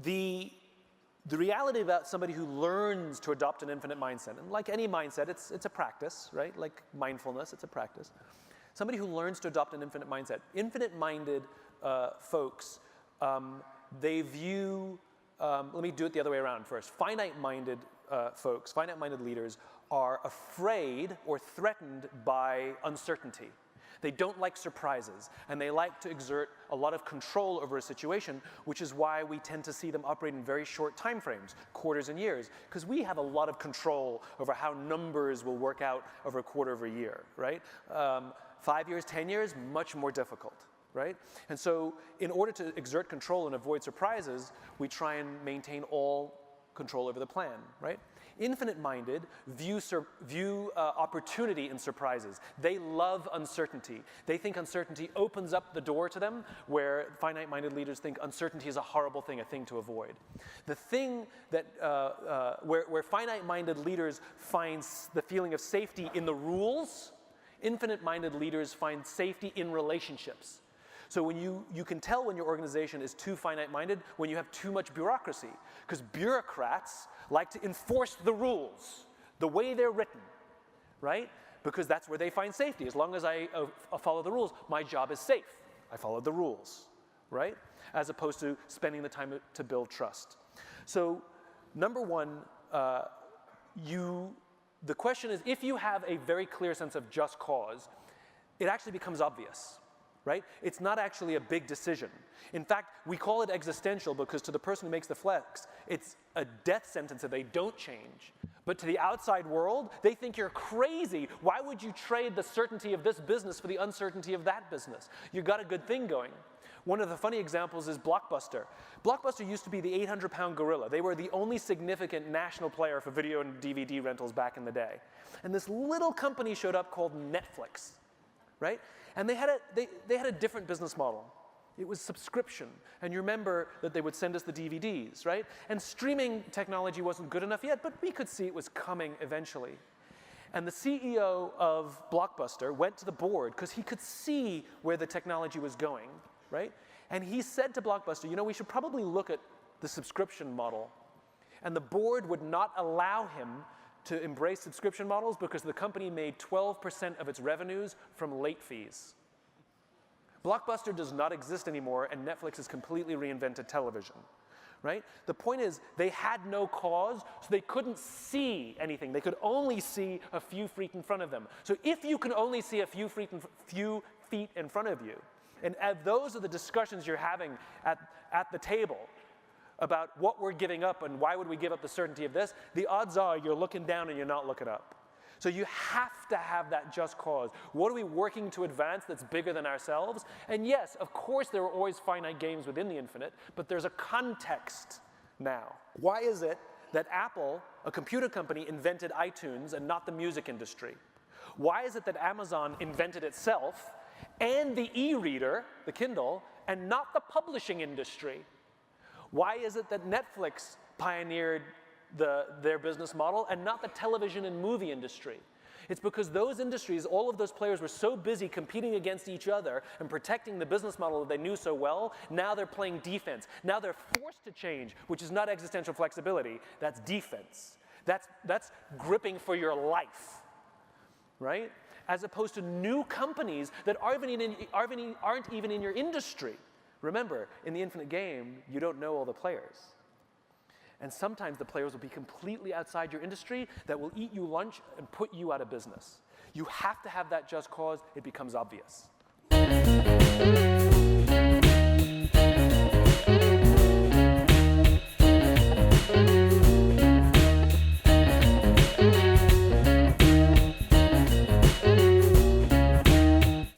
The reality about somebody who learns to adopt an infinite mindset, and like any mindset, it's a practice, right? Like mindfulness, it's a practice. Somebody who learns to adopt an infinite mindset, infinite-minded folks, they view, let me do it the other way around first. Finite-minded folks, finite-minded leaders are afraid or threatened by uncertainty. They don't like surprises, and they like to exert a lot of control over a situation, which is why we tend to see them operate in very short time frames, quarters and years, because we have a lot of control over how numbers will work out over a quarter of a year, right? 5 years, 10 years, much more difficult, right? And so in order to exert control and avoid surprises, we try and maintain all control over the plan, right? Infinite-minded view opportunity in surprises. They love uncertainty. They think uncertainty opens up the door to them, where finite-minded leaders think uncertainty is a horrible thing, a thing to avoid. The thing that, where finite-minded leaders find the feeling of safety in the rules, infinite-minded leaders find safety in relationships. So when you can tell when your organization is too finite-minded when you have too much bureaucracy, because bureaucrats like to enforce the rules the way they're written, right? Because that's where they find safety. As long as I follow the rules, my job is safe. I followed the rules, right? As opposed to spending the time to build trust. So number one, the question is, if you have a very clear sense of just cause, it actually becomes obvious. Right? It's not actually a big decision. In fact, we call it existential because to the person who makes the flex, it's a death sentence that they don't change. But to the outside world, they think you're crazy. Why would you trade the certainty of this business for the uncertainty of that business? You've got a good thing going. One of the funny examples is Blockbuster. Blockbuster used to be the 800-pound gorilla. They were the only significant national player for video and DVD rentals back in the day. And this little company showed up called Netflix, right? And they had a different business model. It was subscription. And you remember that they would send us the DVDs, right? And streaming technology wasn't good enough yet, but we could see it was coming eventually. And the CEO of Blockbuster went to the board because he could see where the technology was going, right? And he said to Blockbuster, you know, we should probably look at the subscription model. And the board would not allow him to embrace subscription models because the company made 12% of its revenues from late fees. Blockbuster does not exist anymore, and Netflix has completely reinvented television, right? The point is, they had no cause, so they couldn't see anything. They could only see a few feet in front of them. So if you can only see a few feet in front of you, and those are the discussions you're having at the table, about what we're giving up and why would we give up the certainty of this, the odds are you're looking down and you're not looking up. So you have to have that just cause. What are we working to advance that's bigger than ourselves? And yes, of course there are always finite games within the infinite, but there's a context now. Why is it that Apple, a computer company, invented iTunes and not the music industry? Why is it that Amazon invented itself and the e-reader, the Kindle, and not the publishing industry? Why is it that Netflix pioneered their business model and not the television and movie industry? It's because those industries, all of those players were so busy competing against each other and protecting the business model that they knew so well, now they're playing defense. Now they're forced to change, which is not existential flexibility, that's defense. That's gripping for your life, right? As opposed to new companies that aren't even in your industry. Remember, in the infinite game, you don't know all the players. And sometimes the players will be completely outside your industry that will eat you lunch and put you out of business. You have to have that just cause. It becomes obvious.